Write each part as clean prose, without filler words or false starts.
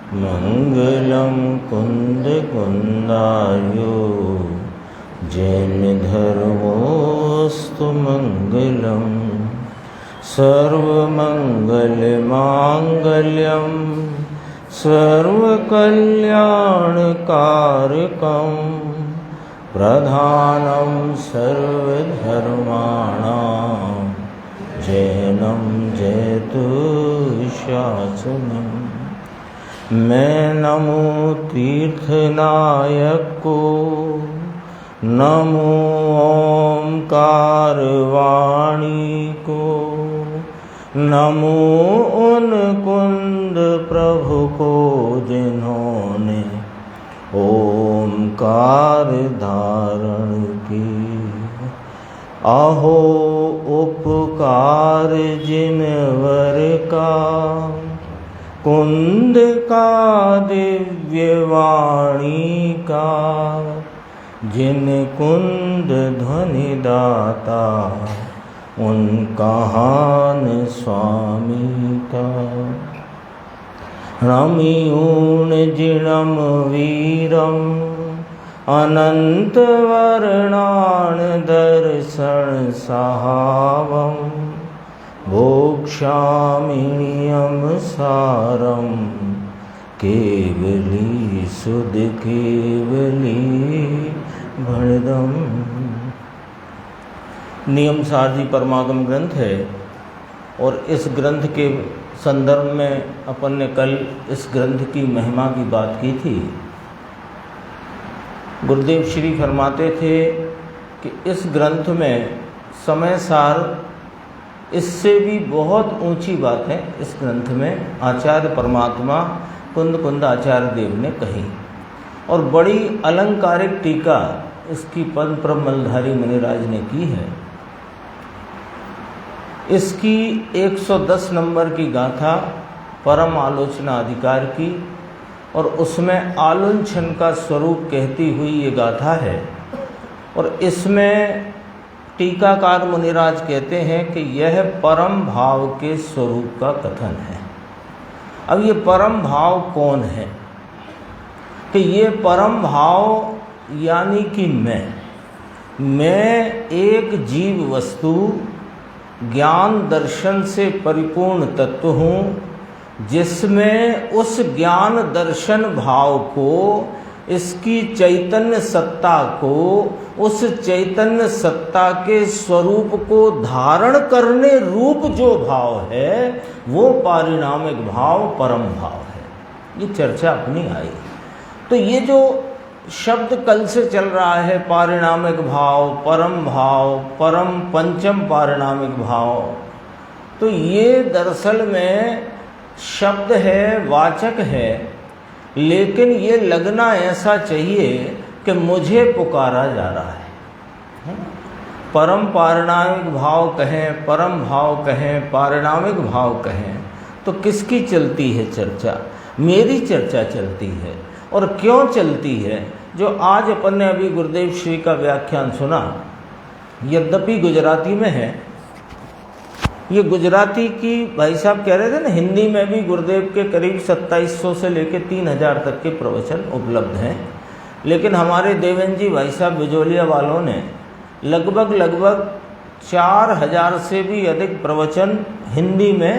मंगलम कुंद कुंदायो जैन धर्मोस्तु मंगलम सर्वमंगल मांगल्यम सर्वकल्याणकारकं प्रधानं सर्वधर्माणां जैनं जयतु शासनम्। मैं नमो तीर्थनायक को, नमो ओंकार वाणी को, नमो उन कुंद प्रभु को जिन्होंने ओंकार धारण की। अहो उपकार जिनवर का, कुंद का दिव्य वाणी का, जिन कुंद ध्वनि दाता उनका हान स्वामी का। रमियूण जिणम वीरम अनंत वर्णान दर्शन सहावम भोक्ष्यामिनियम सारम केवली सुध केवली भणदम। नियम सार जी परमागम ग्रंथ है और इस ग्रंथ के संदर्भ में अपन ने कल इस ग्रंथ की महिमा की बात की थी। गुरुदेव श्री फरमाते थे कि इस ग्रंथ में समय सार इससे भी बहुत ऊंची बातें इस ग्रंथ में आचार्य परमात्मा कुंद आचार्य देव ने कही और बड़ी अलंकारिक टीका इसकी पद्म प्रमलधारी मुनिराज ने की है। इसकी 110 नंबर की गाथा परम आलोचना अधिकार की और उसमें आलुंछन का स्वरूप कहती हुई ये गाथा है। और इसमें टीकाकार मुनिराज कहते हैं कि यह परम भाव के स्वरूप का कथन है। अब ये परम भाव कौन है? कि ये परम भाव यानी कि मैं एक जीव वस्तु ज्ञान दर्शन से परिपूर्ण तत्व हूँ, जिसमें उस ज्ञान दर्शन भाव को, इसकी चैतन्य सत्ता को, उस चैतन्य सत्ता के स्वरूप को धारण करने रूप जो भाव है वो पारिणामिक भाव परम भाव है। ये चर्चा अपनी आई। तो ये जो शब्द कल से चल रहा है पारिणामिक भाव, परम पंचम पारिणामिक भाव, तो ये दरअसल में शब्द है, वाचक है, लेकिन ये लगना ऐसा चाहिए कि मुझे पुकारा जा रहा है। परम पारिणामिक भाव कहें, परम भाव कहें, पारिणामिक भाव कहें, तो किसकी चलती है चर्चा? मेरी चर्चा चलती है। और क्यों चलती है? जो आज अपन ने अभी गुरुदेव श्री का व्याख्यान सुना, यद्यपि गुजराती में है, ये गुजराती की भाई साहब कह रहे थे ना, हिंदी में भी गुरुदेव के करीब 2700 से लेकर 3000 तक के प्रवचन उपलब्ध हैं। लेकिन हमारे देवेंद्र जी भाई साहब बिजोलिया वालों ने लगभग 4000 से भी अधिक प्रवचन हिंदी में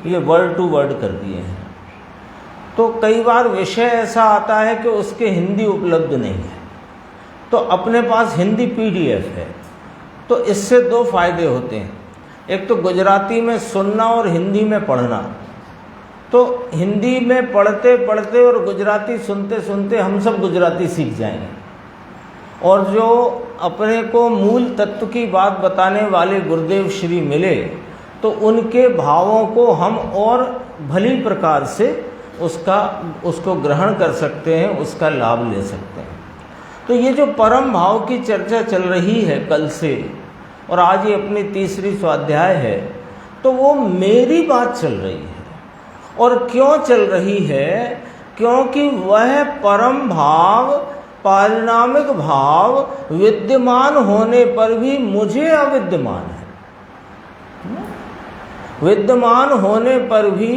ये वर्ड टू वर्ड कर दिए हैं। तो कई बार विषय ऐसा आता है कि उसके हिंदी उपलब्ध नहीं है, तो अपने पास हिंदी PDF है। तो इससे दो फायदे होते हैं, एक तो गुजराती में सुनना और हिंदी में पढ़ना। तो हिंदी में पढ़ते पढ़ते और गुजराती सुनते सुनते हम सब गुजराती सीख जाएंगे, और जो अपने को मूल तत्व की बात बताने वाले गुरुदेव श्री मिले तो उनके भावों को हम और भली प्रकार से उसको ग्रहण कर सकते हैं, उसका लाभ ले सकते हैं। तो ये जो परम भाव की चर्चा चल रही है कल से, और आज ये अपनी तीसरी स्वाध्याय है, तो वो मेरी बात चल रही है। और क्यों चल रही है? क्योंकि वह परम भाव, पारिणामिक भाव विद्यमान होने पर भी मुझे अविद्यमान है। विद्यमान होने पर भी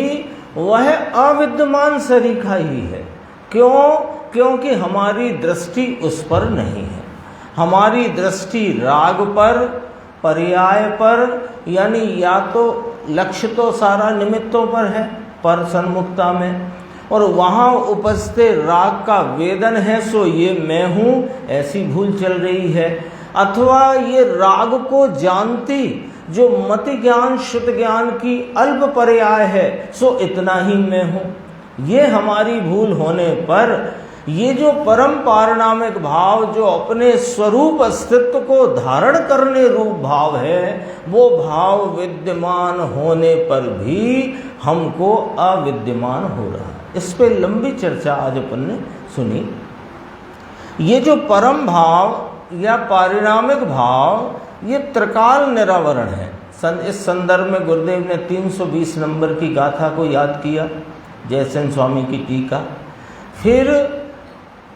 वह अविद्यमान सरीखा ही है। क्यों? क्योंकि हमारी दृष्टि उस पर नहीं है। हमारी दृष्टि राग पर, पर्याय पर, यानी या तो लक्ष्य तो सारा निमित्तों पर है, पर सन्मुखता में, और वहाँ उपस्थित राग का वेदन है, सो ये मैं हूँ, ऐसी भूल चल रही है। अथवा ये राग को जानती जो मति ज्ञान शुद्ध ज्ञान की अल्प पर्याय है, सो इतना ही मैं हूँ। ये हमारी भूल होने पर ये जो परम पारणामिक भाव, जो अपने स्वरूप अस्तित्व को धारण करने रूप भाव है, वो भाव विद्यमान होने पर भी हमको अविद्यमान हो रहा है। इस पे लंबी चर्चा आज अपन ने सुनी। ये जो परम भाव या पारिणामिक भाव, ये त्रिकाल निरावरण है। इस संदर्भ में गुरुदेव ने 320 नंबर की गाथा को याद किया, जयसेन स्वामी की टीका। फिर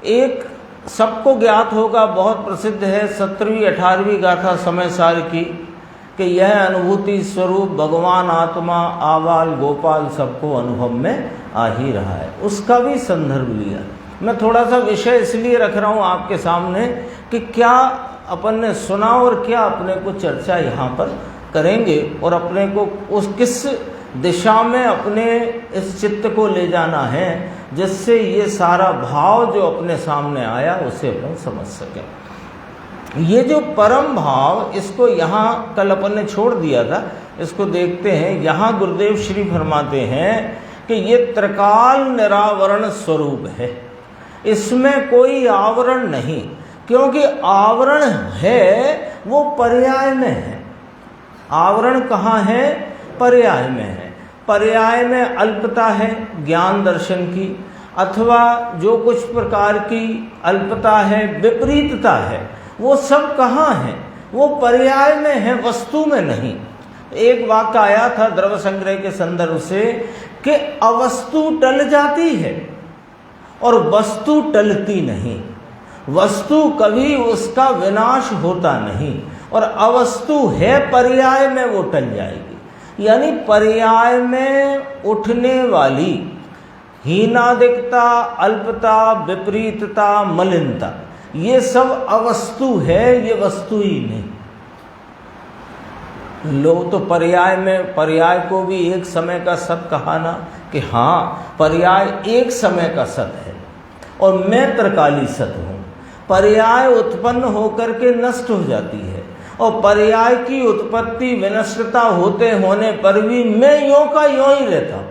एक सबको ज्ञात होगा, बहुत प्रसिद्ध है, 17वीं 18वीं गाथा समय सार की, कि यह अनुभूति स्वरूप भगवान आत्मा आबाल गोपाल सबको अनुभव में आ ही रहा है। उसका भी संदर्भ लिया। मैं थोड़ा सा विषय इसलिए रख रहा हूँ आपके सामने कि क्या अपन ने सुना और क्या अपने को चर्चा यहाँ पर करेंगे, और अपने को उस किस दिशा में अपने इस चित्त को ले जाना है, जिससे ये सारा भाव जो अपने सामने आया उसे अपन समझ सकें। ये जो परम भाव, इसको यहाँ कल अपन ने छोड़ दिया था, इसको देखते हैं। यहाँ गुरुदेव श्री फरमाते हैं कि ये त्रिकाल निरावरण स्वरूप है, इसमें कोई आवरण नहीं, क्योंकि आवरण है वो पर्याय में है। आवरण कहाँ है? पर्याय में है। पर्याय में अल्पता है ज्ञान दर्शन की, अथवा जो कुछ प्रकार की अल्पता है, विपरीतता है, वो सब कहाँ है? वो पर्याय में है, वस्तु में नहीं। एक वाक्य आया था द्रव्य संग्रह के संदर्भ से कि अवस्तु टल जाती है और वस्तु टलती नहीं। वस्तु कभी उसका विनाश होता नहीं, और अवस्तु है पर्याय में वो टल जाएगी। यानी पर्याय में उठने वाली हीनादिकता, अल्पता, विपरीतता, मलिनता, ये सब अवस्तु है, ये वस्तु ही नहीं। लोग तो पर्याय में, पर्याय को भी एक समय का सत कहा ना, कि हाँ पर्याय एक समय का सत है और मैं त्रिकाली सत हूँ। पर्याय उत्पन्न होकर के नष्ट हो जाती है, और पर्याय की उत्पत्ति विनष्टता होते होने पर भी मैं यों का यों ही रहता हूँ।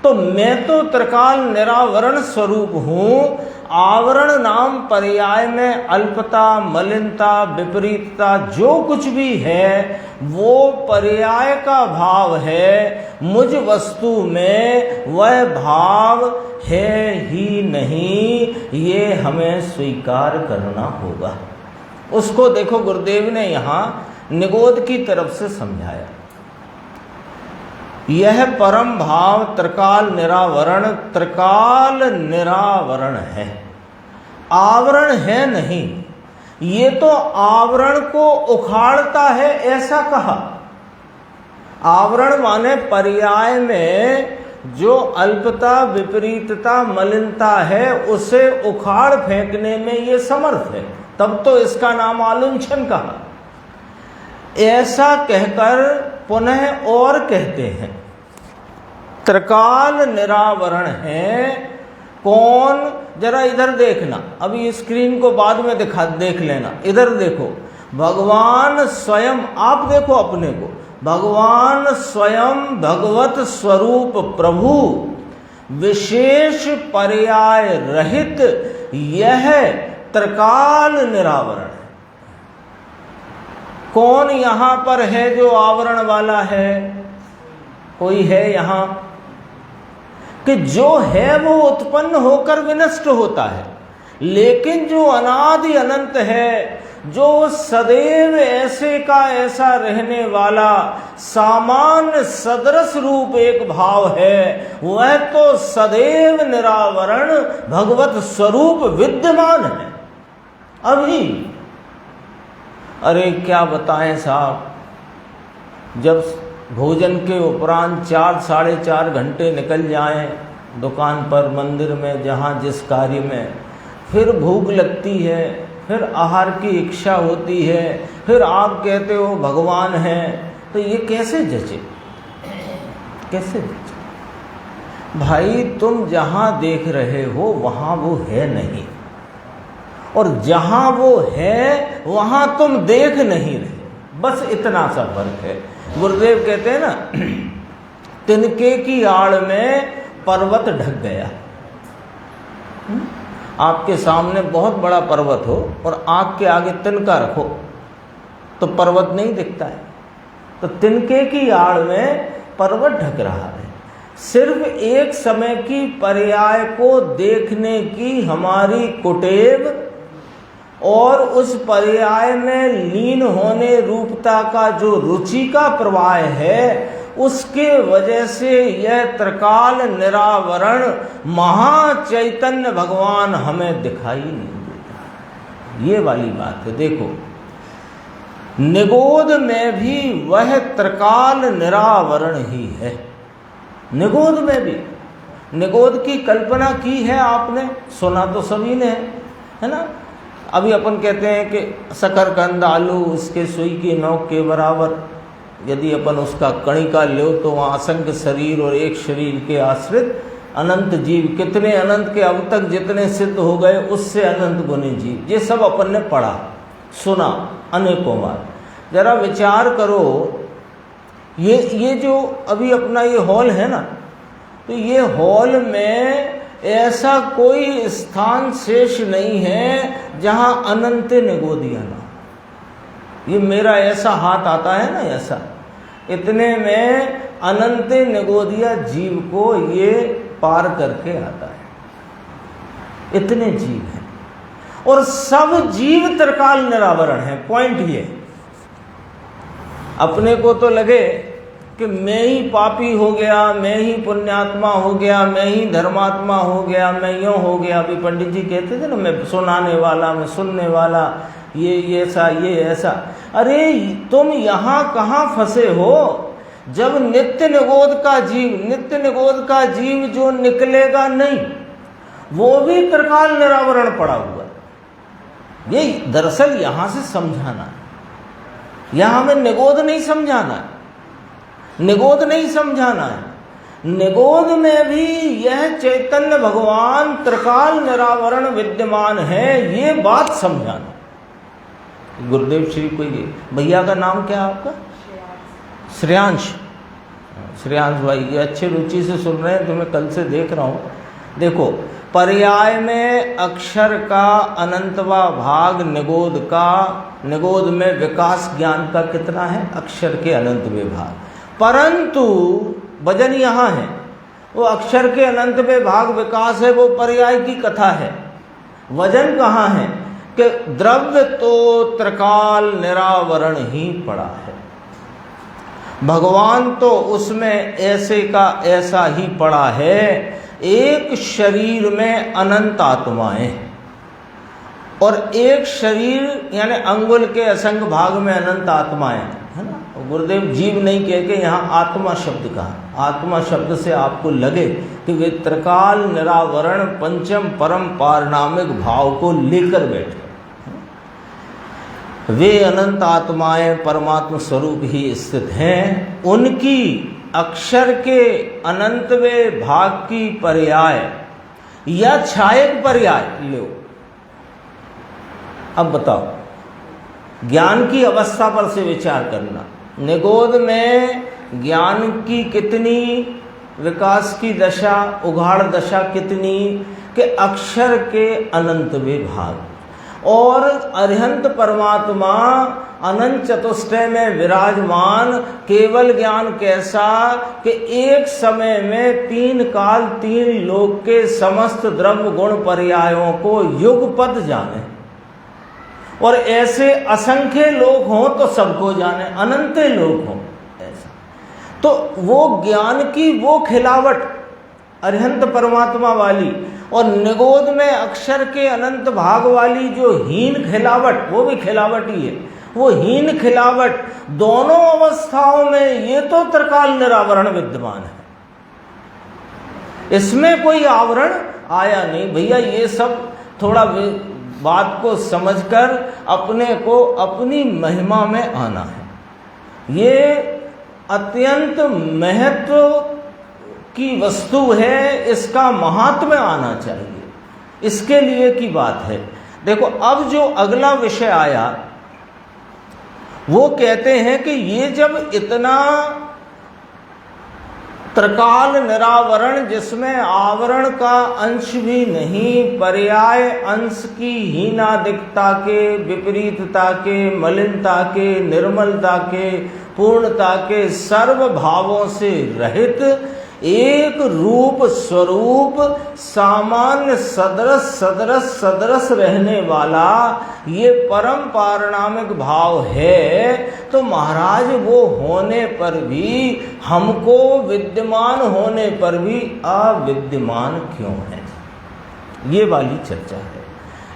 तो मैं तो त्रिकाल निरावरण स्वरूप हूँ। आवरण नाम पर्याय में अल्पता, मलिनता, विपरीतता जो कुछ भी है वो पर्याय का भाव है। मुझ वस्तु में वह भाव है ही नहीं, ये हमें स्वीकार करना होगा। उसको देखो गुरुदेव ने यहाँ निगोद की तरफ से समझाया। यह परम भाव त्रिकाल निरावरण, त्रिकाल निरावरण है, आवरण है नहीं। ये तो आवरण को उखाड़ता है ऐसा कहा। आवरण माने पर्याय में जो अल्पता, विपरीतता, मलिनता है उसे उखाड़ फेंकने में ये समर्थ है, तब तो इसका नाम आलुंछन कहा। ऐसा कहकर पुनः और कहते हैं त्रिकाल निरावरण है। कौन? जरा इधर देखना, अभी स्क्रीन को बाद में देख लेना। इधर देखो, भगवान स्वयं, आप देखो अपने को, भगवान स्वयं भगवत स्वरूप प्रभु विशेष पर्याय रहित, यह त्रिकाल निरावरण है। कौन यहां पर है जो आवरण वाला है? कोई है यहां? कि जो है वो उत्पन्न होकर विनष्ट होता है, लेकिन जो अनादि अनंत है, जो सदैव ऐसे का ऐसा रहने वाला सामान्य सदृश रूप एक भाव है, वह तो सदैव निरावरण भगवत स्वरूप विद्यमान है। अभी अरे क्या बताएं साहब, जब भोजन के उपरांत 4 साढ़े 4 घंटे निकल जाएं दुकान पर, मंदिर में, जहाँ जिस कार्य में, फिर भूख लगती है, फिर आहार की इच्छा होती है, फिर आप कहते हो भगवान हैं, तो ये कैसे जचे? कैसे जचे? भाई तुम जहाँ देख रहे हो वहाँ वो है नहीं, और जहाँ वो है वहाँ तुम देख नहीं रहे, बस इतना सा फर्क है। गुरुदेव कहते हैं ना, तिनके की आड़ में पर्वत ढक गया। आपके सामने बहुत बड़ा पर्वत हो और आँख के आगे तिनका रखो तो पर्वत नहीं दिखता है। तो तिनके की आड़ में पर्वत ढक रहा है। सिर्फ एक समय की पर्याय को देखने की हमारी कुटेव और उस पर्याय में लीन होने रूपता का जो रुचि का प्रवाह है, उसके वजह से यह त्रिकाल निरावरण महाचैतन्य भगवान हमें दिखाई नहीं देता। ये वाली बात है। देखो, निगोद में भी वह त्रिकाल निरावरण ही है। निगोद में भी, निगोद की कल्पना की है आपने, सुना तो सभी ने है ना। अभी अपन कहते हैं कि शकरकंद आलू उसके सुई की नोक के बराबर, यदि अपन उसका कणिका लो तो वहाँ असंख्य शरीर और एक शरीर के आश्रित अनंत जीव, कितने अनंत के अब तक जितने सिद्ध हो गए उससे अनंत गुने जीव, ये सब अपन ने पढ़ा सुना अनेकों बार। जरा विचार करो, ये जो अभी अपना ये हॉल है ना, तो ये हॉल में ऐसा कोई स्थान शेष नहीं है जहाँ अनंत निगोदियाँ ना। ये मेरा ऐसा हाथ आता है ना, ऐसा, इतने में अनंत निगोदिया जीव को ये पार करके आता है। इतने जीव हैं और सब जीव त्रिकाल निरावरण है। पॉइंट ये, अपने को तो लगे कि मैं ही पापी हो गया, मैं ही पुण्यात्मा हो गया, मैं ही धर्मात्मा हो गया, मैं यूँ हो गया। अभी पंडित जी कहते थे ना, मैं सुनाने वाला, मैं सुनने वाला, ये ऐसा, ये ऐसा। अरे तुम यहाँ कहाँ फंसे हो? जब नित्य निगोद का जीव, नित्य निगोद का जीव जो निकलेगा नहीं, वो भी त्रिकाल निरावरण पड़ा हुआ। ये दरअसल यहाँ से समझाना है, यहाँ हमें निगोद नहीं समझाना है, निगोद नहीं समझाना है। निगोद में भी यह चैतन्य भगवान त्रिकाल निरावरण विद्यमान है, ये बात समझाना। गुरुदेव श्री कोई, भैया का नाम क्या है आपका? श्रेयांश। श्रेयांश भाई, ये अच्छे रुचि से सुन रहे हैं, तो मैं कल से देख रहा हूँ। देखो, पर्याय में अक्षर का अनंतवा भाग निगोद का, निगोद में विकास ज्ञान का कितना है? अक्षर के अनंतवे भाग। परंतु वजन यहाँ है, वो अक्षर के अनंतवे भाग विकास है, वो पर्याय की कथा है। वजन कहाँ है कि द्रव्य तो त्रिकाल निरावरण ही पड़ा है, भगवान तो उसमें ऐसे का ऐसा ही पड़ा है। एक शरीर में अनंत आत्माएं, और एक शरीर यानी अंगुल के असंख्य भाग में अनंत आत्माएं, है ना। गुरुदेव जीव नहीं कह के यहाँ आत्मा शब्द कहा। आत्मा शब्द से आपको लगे कि वे त्रिकाल निरावरण पंचम परम पारनामिक भाव को लेकर बैठे। वे अनंत आत्माएं परमात्मा स्वरूप ही स्थित हैं। उनकी अक्षर के अनंतवे भाग की पर्याय या छायक पर्याय लो। अब बताओ, ज्ञान की अवस्था पर से विचार करना। निगोद में ज्ञान की कितनी विकास की दशा, उघाड़ दशा कितनी कि अक्षर के अनंतवे भाग, और अरिहंत परमात्मा अनंत चतुष्टय में विराजमान। केवल ज्ञान कैसा कि एक समय में 3 काल 3 लोक के समस्त द्रव्य गुण पर्यायों को युगपद जाने, और ऐसे असंख्य लोक हों तो सबको जाने, अनंत लोक हों ऐसा। तो वो ज्ञान की वो खिलावट अरिहंत परमात्मा वाली, और निगोद में अक्षर के अनंत भाग वाली जो हीन खिलावट, वो भी खिलावट ही है। वो हीन खिलावट, दोनों अवस्थाओं में ये तो त्रिकाल निरावरण विद्यमान है, इसमें कोई आवरण आया नहीं। भैया ये सब थोड़ा बात को समझकर अपने को अपनी महिमा में आना है। ये अत्यंत महत्व की वस्तु है, इसका महात्म्य आना चाहिए, इसके लिए की बात है। देखो अब जो अगला विषय आया वो कहते हैं कि ये जब इतना त्रिकाल निरावरण, जिसमें आवरण का अंश भी नहीं, पर्याय अंश की हीनादिकता के, विपरीतता के, मलिनता के, निर्मलता के, पूर्णता के, सर्व भावों से रहित एक रूप स्वरूप सामान्य सदरस सदरस सदरस रहने वाला ये परम पारणामिक भाव है, तो महाराज वो होने पर भी, हमको विद्यमान होने पर भी अविद्यमान क्यों है? ये वाली चर्चा है।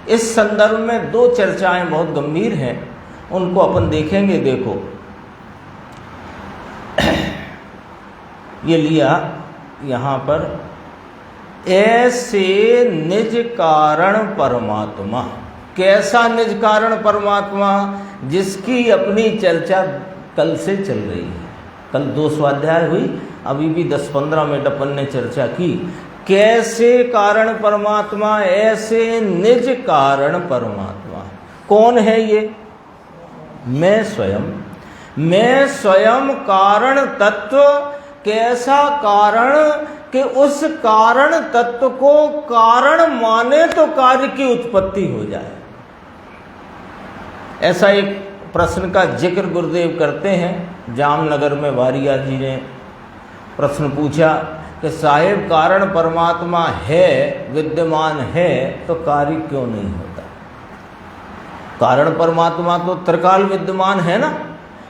इस संदर्भ में दो चर्चाएं बहुत गंभीर हैं, उनको अपन देखेंगे। देखो ये लिया यहाँ पर, ऐसे निज कारण परमात्मा। कैसा निज कारण परमात्मा? जिसकी अपनी चर्चा कल से चल रही है। कल 2 स्वाध्याय हुई, अभी भी 10-15 मिनट अपन ने चर्चा की। कैसे कारण परमात्मा? ऐसे निज कारण परमात्मा। कौन है ये? मैं स्वयं। मैं स्वयं कारण तत्व। कैसा कारण कि उस कारण तत्व को कारण माने तो कार्य की उत्पत्ति हो जाए। ऐसा एक प्रश्न का जिक्र गुरुदेव करते हैं। जामनगर में वारिया जी ने प्रश्न पूछा कि साहेब कारण परमात्मा है, विद्यमान है, तो कार्य क्यों नहीं होता? कारण परमात्मा तो त्रिकाल विद्यमान है ना।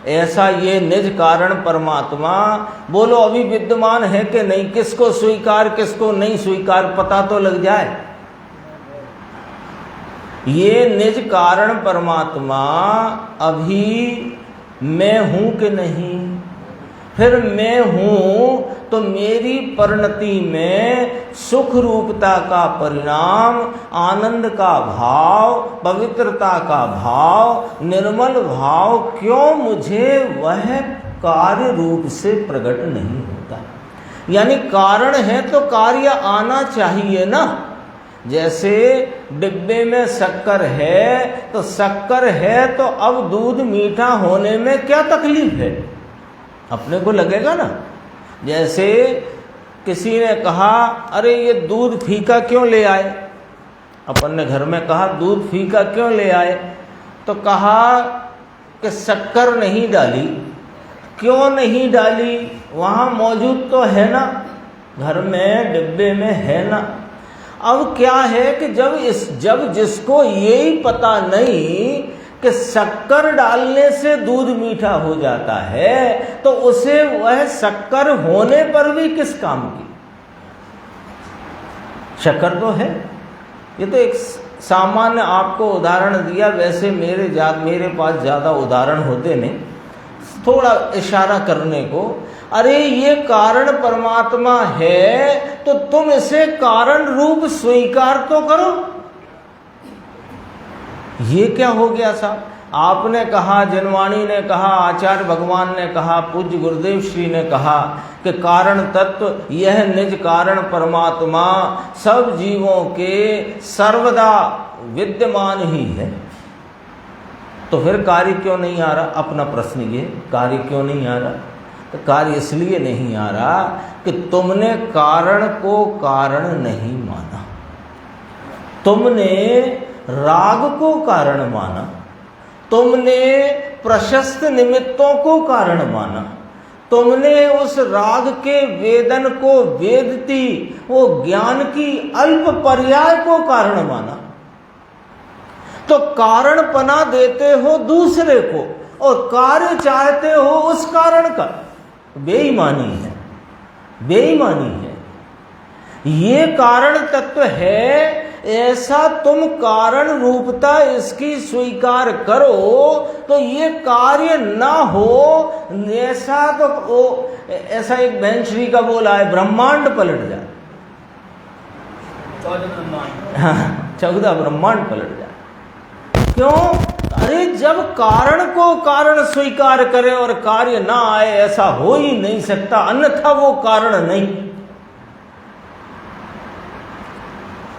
ऐसा ये निज कारण परमात्मा, बोलो अभी विद्यमान है कि नहीं? किसको स्वीकार किसको नहीं स्वीकार पता तो लग जाए। ये निज कारण परमात्मा अभी मैं हूं कि नहीं? फिर मैं हूं तो मेरी परिणति में सुख रूपता का परिणाम, आनंद का भाव, पवित्रता का भाव, निर्मल भाव क्यों मुझे वह कार्य रूप से प्रकट नहीं होता? यानी कारण है तो कार्य आना चाहिए ना। जैसे डिब्बे में शक्कर है तो शक्कर है, तो अब दूध मीठा होने में क्या तकलीफ है? अपने को लगेगा ना। जैसे किसी ने कहा अरे ये दूध फीका क्यों ले आए? अपन ने घर में कहा दूध फीका क्यों ले आए? तो कहा कि शक्कर नहीं डाली। क्यों नहीं डाली? वहाँ मौजूद तो है ना, घर में डिब्बे में है ना। अब क्या है कि जब जिसको यही पता नहीं कि शक्कर डालने से दूध मीठा हो जाता है, तो उसे वह शक्कर होने पर भी किस काम की? शक्कर तो है। ये तो एक सामान्य आपको उदाहरण दिया, वैसे मेरे पास ज़्यादा उदाहरण होते नहीं, थोड़ा इशारा करने को। अरे ये कारण परमात्मा है तो तुम इसे कारण रूप स्वीकार तो करो। ये क्या हो गया साहब? आपने कहा, जनवाणी ने कहा, आचार्य भगवान ने कहा, पूज्य गुरुदेव श्री ने कहा कि कारण तत्व यह निज कारण परमात्मा सब जीवों के सर्वदा विद्यमान ही है। तो फिर कार्य क्यों नहीं आ रहा? अपना प्रश्न ये, कार्य क्यों नहीं आ रहा? तो कार्य इसलिए नहीं आ रहा कि तुमने कारण को कारण नहीं माना। तुमने राग को कारण माना, तुमने प्रशस्त निमित्तों को कारण माना, तुमने उस राग के वेदन को, वेदती वो ज्ञान की अल्प पर्याय को कारण माना। तो कारण पना देते हो दूसरे को और कार्य चाहते हो उस कारण का। बेईमानी है, बेईमानी है। ये कारण तत्व है ऐसा तुम कारण रूपता इसकी स्वीकार करो तो ये कार्य ना हो। ऐसा तो ऐसा एक बैंश्री का बोला है, ब्रह्मांड पलट जाए, 14 ब्रह्मांड पलट जाए। क्यों? अरे जब कारण को कारण स्वीकार करे और कार्य ना आए, ऐसा हो ही नहीं सकता, अन्यथा वो कारण नहीं।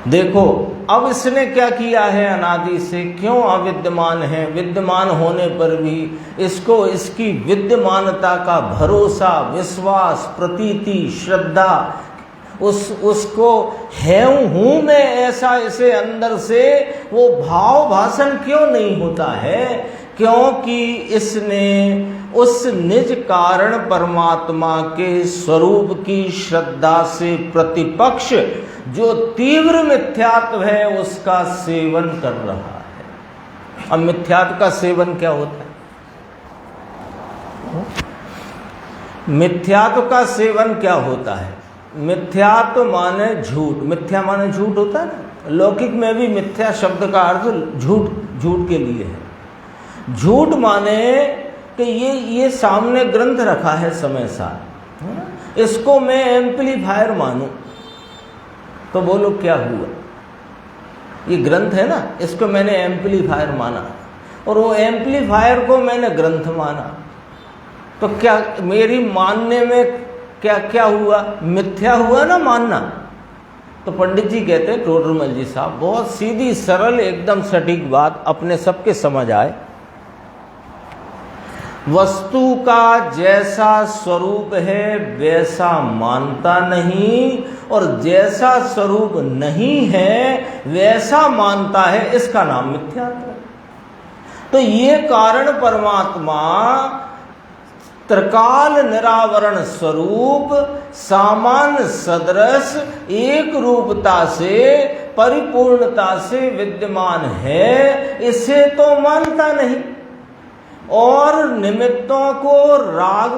देखो अब इसने क्या किया है, अनादि से क्यों अविद्यमान है, विद्यमान होने पर भी इसको इसकी विद्यमानता का भरोसा, विश्वास, प्रतीति, श्रद्धा, उसको है हूं मैं ऐसा इसे अंदर से वो भाव भाषण क्यों नहीं होता है? क्योंकि इसने उस निज कारण परमात्मा के स्वरूप की श्रद्धा से प्रतिपक्ष जो तीव्र मिथ्यात्व है उसका सेवन कर रहा है। अब मिथ्यात्व का सेवन क्या होता है? मिथ्यात्व का सेवन क्या होता है? मिथ्यात्व माने झूठ, मिथ्या माने झूठ होता है ना। लौकिक में भी मिथ्या शब्द का अर्थ झूठ, झूठ के लिए है। झूठ माने कि ये सामने ग्रंथ रखा है समय साथ, इसको मैं एम्पलीफायर मानूं तो बोलो क्या हुआ? ये ग्रंथ है ना, इसको मैंने एम्पलीफायर माना और वो एम्पलीफायर को मैंने ग्रंथ माना, तो क्या मेरी मानने में क्या क्या हुआ? मिथ्या हुआ ना मानना। तो पंडित जी कहते हैं, टोडरमल जी साहब, बहुत सीधी सरल एकदम सटीक बात अपने सबके समझ आए। वस्तु का जैसा स्वरूप है वैसा मानता नहीं, और जैसा स्वरूप नहीं है वैसा मानता है, इसका नाम मिथ्यात्व। तो ये कारण परमात्मा त्रिकाल निरावरण स्वरूप सामान्य सदृश एक रूपता से परिपूर्णता से विद्यमान है, इसे तो मानता नहीं, और निमित्तों को राग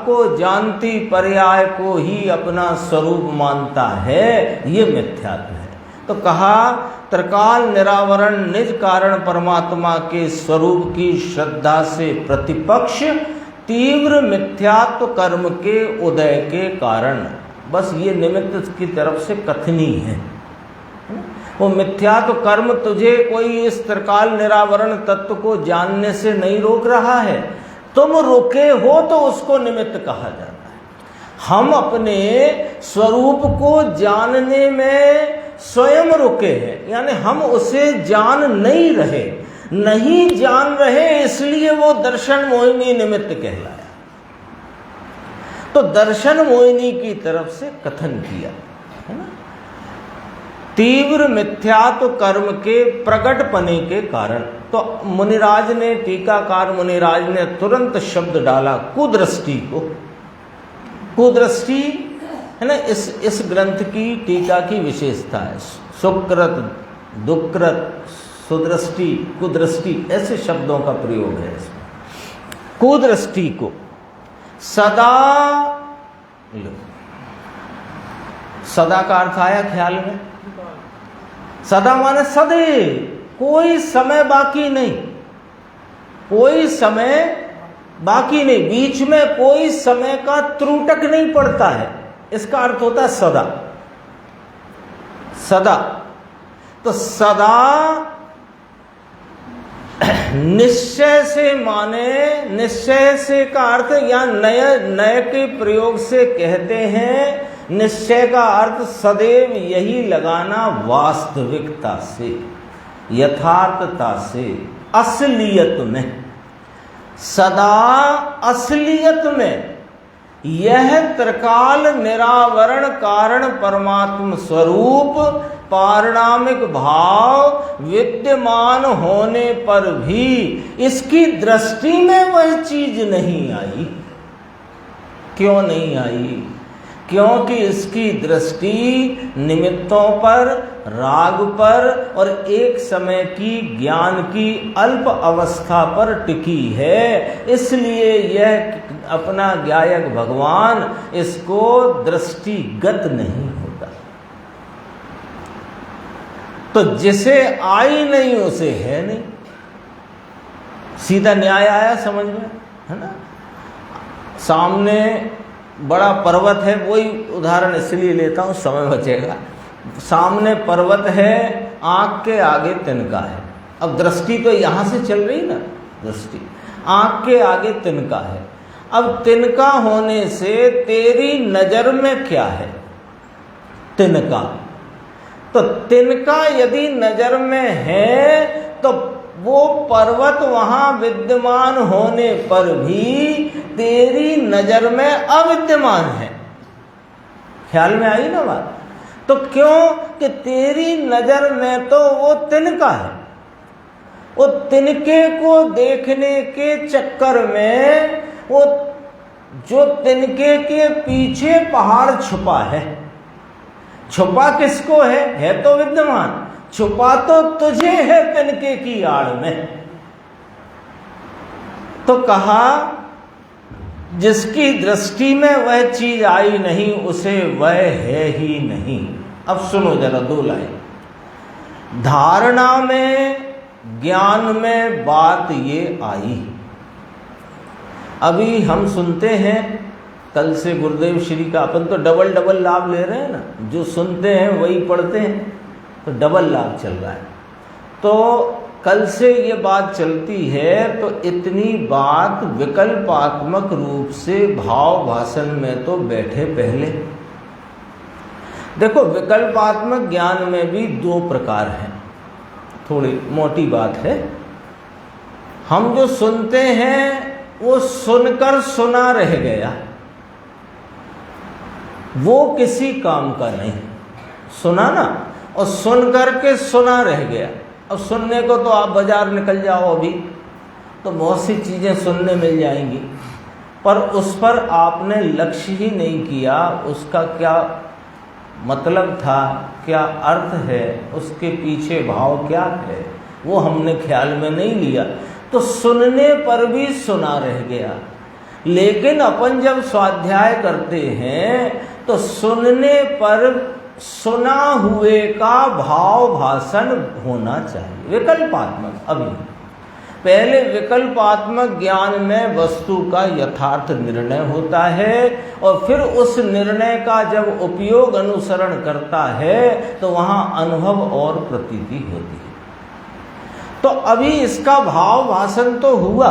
को जानती पर्याय को ही अपना स्वरूप मानता है, ये मिथ्यात्व है। तो कहा त्रिकाल निरावरण निज कारण परमात्मा के स्वरूप की श्रद्धा से प्रतिपक्ष तीव्र मिथ्यात्व कर्म के उदय के कारण। बस ये निमित्त की तरफ से कथनी है। वो मिथ्यात्व कर्म तुझे कोई इस त्रिकाल निरावरण तत्व को जानने से नहीं रोक रहा है, तुम रुके हो तो उसको निमित्त कहा जाता है। हम अपने स्वरूप को जानने में स्वयं रुके हैं, यानी हम उसे जान नहीं रहे, नहीं जान रहे, इसलिए वो दर्शन मोहिनी निमित्त कहलाया। तो दर्शन मोहिनी की तरफ से कथन किया है ना, तीव्र मिथ्यात्व कर्म के प्रकट पने के कारण। तो मुनिराज ने, टीकाकार मुनिराज ने तुरंत शब्द डाला कुदृष्टि को। कुदृष्टि है ना, इस ग्रंथ की टीका की विशेषता है। सुकृत, दुकृत, सुदृष्टि, कुदृष्टि, ऐसे शब्दों का प्रयोग है इसमें। कुदृष्टि को सदा, सदा का अर्थ आया ख्याल में? सदा माने सदैव, कोई समय बाकी नहीं, कोई समय बाकी नहीं, बीच में कोई समय का त्रुटक नहीं पड़ता है, इसका अर्थ होता है सदा। सदा, तो सदा निश्चय से माने, निश्चय से का अर्थ या नए के प्रयोग से कहते हैं, निश्चय का अर्थ सदैव यही लगाना, वास्तविकता से, यथार्थता से, असलियत में, सदा असलियत में यह त्रिकाल निरावरण कारण परमात्म स्वरूप पारिणामिक भाव विद्यमान होने पर भी इसकी दृष्टि में वह चीज नहीं आई। क्यों नहीं आई? क्योंकि इसकी दृष्टि निमित्तों पर, राग पर और एक समय की ज्ञान की अल्प अवस्था पर टिकी है, इसलिए यह अपना ज्ञायक भगवान इसको दृष्टिगत नहीं होता। तो जिसे आई नहीं उसे है नहीं। सीधा न्याय आया समझ में, है ना। सामने बड़ा पर्वत है, वही उदाहरण इसलिए लेता हूं समय बचेगा। सामने पर्वत है, आंख के आगे तिनका है। अब दृष्टि तो यहां से चल रही ना, दृष्टि आंख के आगे तिनका है। अब तिनका होने से तेरी नजर में क्या है? तिनका। तो तिनका यदि नजर में है तो वो पर्वत वहां विद्यमान होने पर भी तेरी नजर में अविद्यमान है। ख्याल में आई ना बात? तो क्यों कि तेरी नजर में तो वो तिनका है। वो तिनके को देखने के चक्कर में वो जो तिनके के पीछे पहाड़ छुपा है, छुपा किसको है तो विद्यमान, छुपा तो तुझे है तिनके की आड़ में। तो कहा जिसकी दृष्टि में वह चीज आई नहीं उसे वह है ही नहीं। अब सुनो जरा दो लाइन। धारणा में ज्ञान में बात ये आई। अभी हम सुनते हैं, कल से गुरुदेव श्री का अपन तो डबल लाभ ले रहे हैं ना, जो सुनते हैं वही पढ़ते हैं, तो डबल लाभ चल रहा है। तो कल से ये बात चलती है तो इतनी बात विकल्पात्मक रूप से भाव भाषण में तो बैठे पहले। देखो विकल्पात्मक ज्ञान में भी दो प्रकार हैं, थोड़ी मोटी बात है। हम जो सुनते हैं वो सुनकर सुना रह गया, वो किसी काम का नहीं। सुना ना, और सुन करके सुना रह गया। अब सुनने को तो आप बाजार निकल जाओ अभी तो बहुत सी चीजें सुनने मिल जाएंगी, पर उस पर आपने लक्ष्य ही नहीं किया, उसका क्या मतलब था, क्या अर्थ है, उसके पीछे भाव क्या है, वो हमने ख्याल में नहीं लिया, तो सुनने पर भी सुना रह गया। लेकिन अपन जब स्वाध्याय करते हैं तो सुनने पर सुना हुए का भाव भाषण होना चाहिए, विकल्पात्मक। अभी पहले विकल्पात्मक ज्ञान में वस्तु का यथार्थ निर्णय होता है और फिर उस निर्णय का जब उपयोग अनुसरण करता है तो वहां अनुभव और प्रतीति होती है। तो अभी इसका भाव भाषण तो हुआ,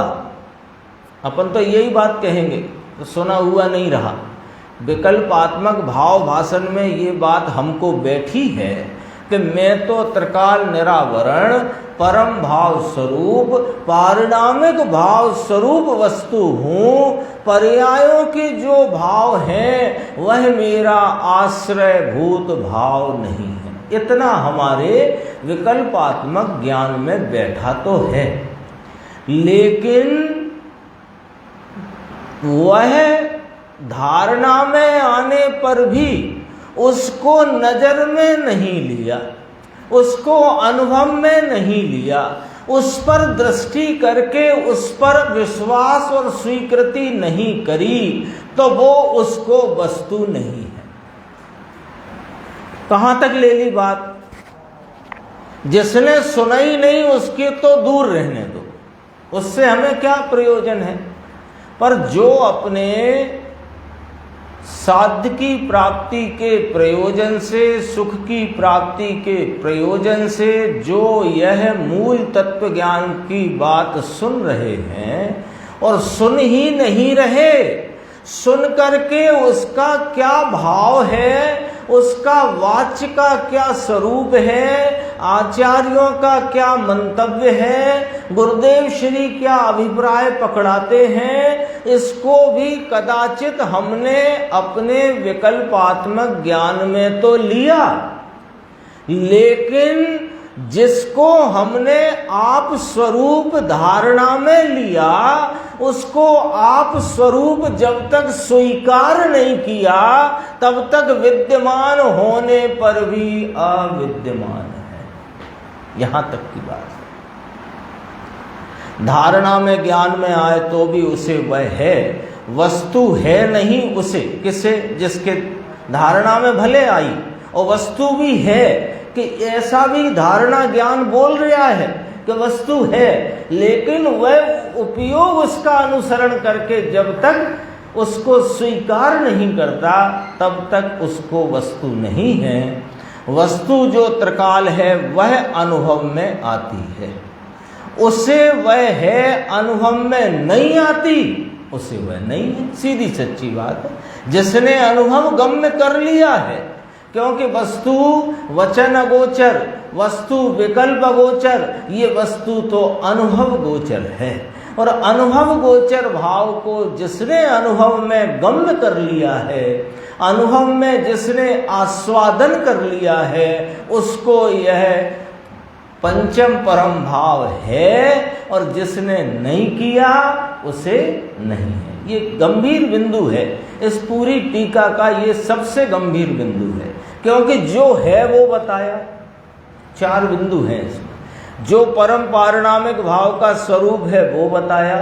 अपन तो यही बात कहेंगे, तो सुना हुआ नहीं रहा। विकल्पात्मक भाव भाषण में ये बात हमको बैठी है कि मैं तो त्रिकाल निरावरण परम भाव स्वरूप पारिणामिक भाव स्वरूप वस्तु हूँ। पर्यायों के जो भाव हैं वह मेरा आश्रय भूत भाव नहीं है। इतना हमारे विकल्पात्मक ज्ञान में बैठा तो है, लेकिन वह धारणा में आने पर भी उसको नजर में नहीं लिया, उसको अनुभव में नहीं लिया, उस पर दृष्टि करके उस पर विश्वास और स्वीकृति नहीं करी, तो वो उसको वस्तु नहीं है। कहां तक ले ली बात? जिसने सुना ही नहीं उसके तो दूर रहने दो, उससे हमें क्या प्रयोजन है। पर जो अपने साध्य की प्राप्ति के प्रयोजन से, सुख की प्राप्ति के प्रयोजन से जो यह मूल तत्व ज्ञान की बात सुन रहे हैं और सुन ही नहीं रहे, सुन करके उसका क्या भाव है, उसका वाच्य का क्या स्वरूप है, आचार्यों का क्या मंतव्य है, गुरुदेव श्री क्या अभिप्राय पकड़ाते हैं, इसको भी कदाचित हमने अपने विकल्पात्मक ज्ञान में तो लिया, लेकिन जिसको हमने आप स्वरूप धारणा में लिया उसको आप स्वरूप जब तक स्वीकार नहीं किया तब तक विद्यमान होने पर भी अविद्यमान है। यहां तक की बात है। धारणा में ज्ञान में आए तो भी उसे वह है, वस्तु है नहीं उसे। किसे? जिसके धारणा में भले आई और वस्तु भी है, कि ऐसा भी धारणा ज्ञान बोल रहा है कि वस्तु है, लेकिन वह उपयोग उसका अनुसरण करके जब तक उसको स्वीकार नहीं करता तब तक उसको वस्तु नहीं है। वस्तु जो त्रिकाल है वह अनुभव में आती है, उसे वह है, अनुभव में नहीं आती उसे वह नहीं है। सीधी सच्ची बात है। जिसने अनुभव गम्य कर लिया है, क्योंकि वस्तु वचन अगोचर, वस्तु विकल्प अगोचर, ये वस्तु तो अनुभव गोचर है। और अनुभव गोचर भाव को जिसने अनुभव में गम्य कर लिया है, अनुभव में जिसने आस्वादन कर लिया है, उसको यह पंचम परम भाव है, और जिसने नहीं किया उसे नहीं है। ये गंभीर बिंदु है, इस पूरी टीका का ये सबसे गंभीर बिंदु है, क्योंकि जो है वो बताया। 4 बिंदु हैं इसमें। जो परम पारिणामिक भाव का स्वरूप है वो बताया,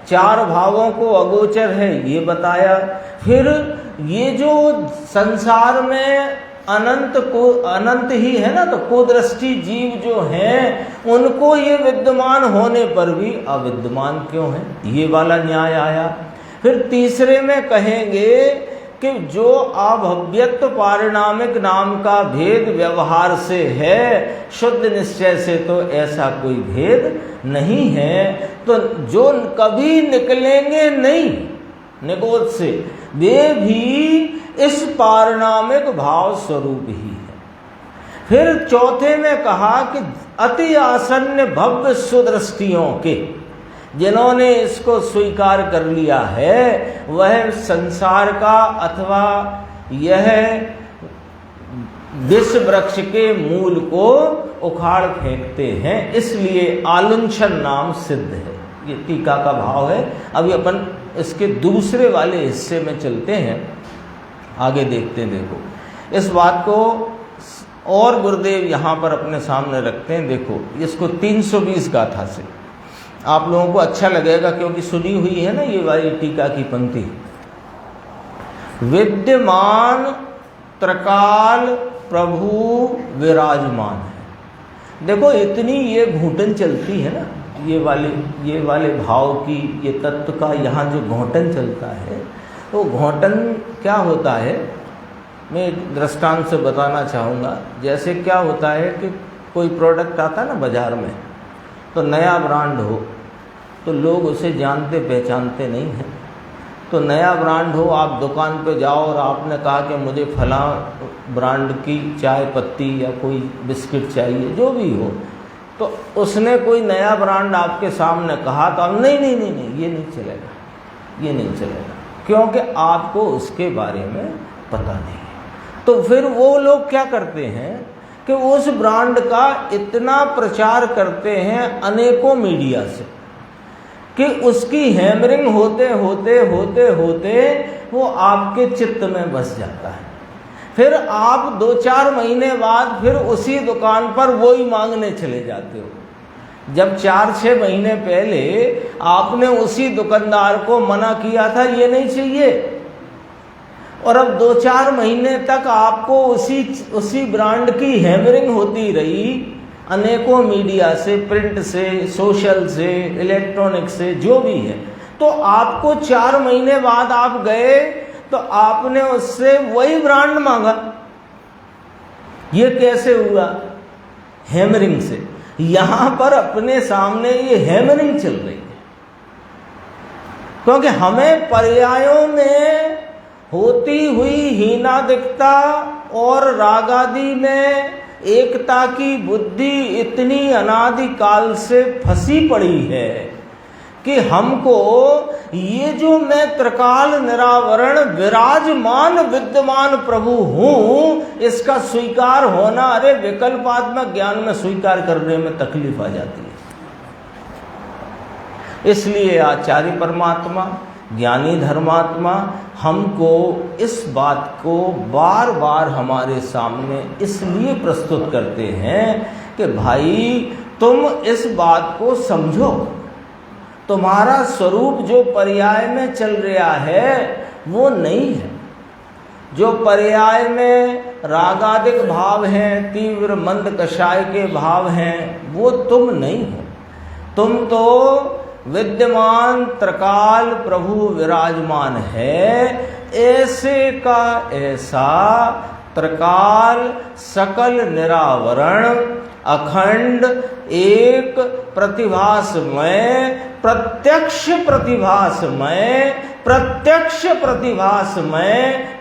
4 भावों को अगोचर है ये बताया। फिर ये जो संसार में अनंत ही है ना, तो कुदृष्टि जीव जो हैं उनको ये विद्यमान होने पर भी अविद्यमान क्यों है, ये वाला न्याय आया। फिर तीसरे में कहेंगे कि जो अभव्यक्त पारिणामिक नाम का भेद व्यवहार से है, शुद्ध निश्चय से तो ऐसा कोई भेद नहीं है। तो जो कभी निकलेंगे नहीं निगोद से, वे भी इस पारिणामिक भाव स्वरूप ही है। फिर चौथे में कहा कि अति आसन्न भव्य सुदृष्टियों के, जिन्होंने इसको स्वीकार कर लिया है, वह संसार का अथवा यह विष वृक्ष के मूल को उखाड़ फेंकते हैं, इसलिए आलुंछन नाम सिद्ध है। ये टीका का भाव है। अभी अपन इसके दूसरे वाले हिस्से में चलते हैं, आगे देखते हैं। देखो इस बात को और गुरुदेव यहाँ पर अपने सामने रखते हैं। देखो इसको 320 गाथा से आप लोगों को अच्छा लगेगा, क्योंकि सुनी हुई है ना ये वाली टीका की पंक्ति। विद्यमान त्रिकाल प्रभु विराजमान है। देखो इतनी ये घूंटन चलती है ना, ये वाले भाव की, ये तत्व का यहाँ जो घोंटन चलता है, तो घोंटन क्या होता है, मैं एक दृष्टांत से बताना चाहूँगा। जैसे क्या होता है कि कोई प्रोडक्ट आता है ना बाज़ार में, तो नया ब्रांड हो तो लोग उसे जानते पहचानते नहीं हैं। तो नया ब्रांड हो, आप दुकान पे जाओ और आपने कहा कि मुझे फलां ब्रांड की चाय पत्ती या कोई बिस्किट चाहिए, जो भी हो, तो उसने कोई नया ब्रांड आपके सामने कहा तो आप नहीं, ये नहीं चलेगा, ये नहीं चलेगा, क्योंकि आपको उसके बारे में पता नहीं है। तो फिर वो लोग क्या करते हैं कि उस ब्रांड का इतना प्रचार करते हैं अनेकों मीडिया से कि उसकी हैमरिंग होते होते वो आपके चित्त में बस जाता है। फिर आप 2-4 महीने बाद फिर उसी दुकान पर वही मांगने चले जाते हो, जब 4-6 महीने पहले आपने उसी दुकानदार को मना किया था ये नहीं चाहिए, और अब 2-4 महीने तक आपको उसी ब्रांड की हैमरिंग होती रही, अनेकों मीडिया से, प्रिंट से, सोशल से, इलेक्ट्रॉनिक से, जो भी है। तो आपको 4 महीने बाद आप गए तो आपने उससे वही ब्रांड मांगा। ये कैसे हुआ? हैमरिंग से। यहां पर अपने सामने ये हैमरिंग चल रही है, क्योंकि हमें पर्यायों में होती हुई हीनादिकता और रागादि में एकता की बुद्धि इतनी अनादिकाल से फंसी पड़ी है कि हमको ये जो मैं त्रिकाल निरावरण विराजमान विद्यमान प्रभु हूं, इसका स्वीकार होना, अरे विकल्पात्मक ज्ञान में स्वीकार करने में तकलीफ आ जाती है। इसलिए आचार्य परमात्मा, ज्ञानी धर्मात्मा हमको इस बात को बार बार हमारे सामने इसलिए प्रस्तुत करते हैं कि भाई तुम इस बात को समझो, तुम्हारा स्वरूप जो पर्याय में चल रहा है वो नहीं है। जो पर्याय में रागादिक भाव हैं, तीव्र मंद कषाय के भाव हैं, वो तुम नहीं हो। तुम तो विद्यमान त्रिकाल प्रभु विराजमान है, ऐसे का ऐसा त्रिकाल सकल निरावरण अखंड एक प्रतिभासमय प्रत्यक्ष प्रतिभासमय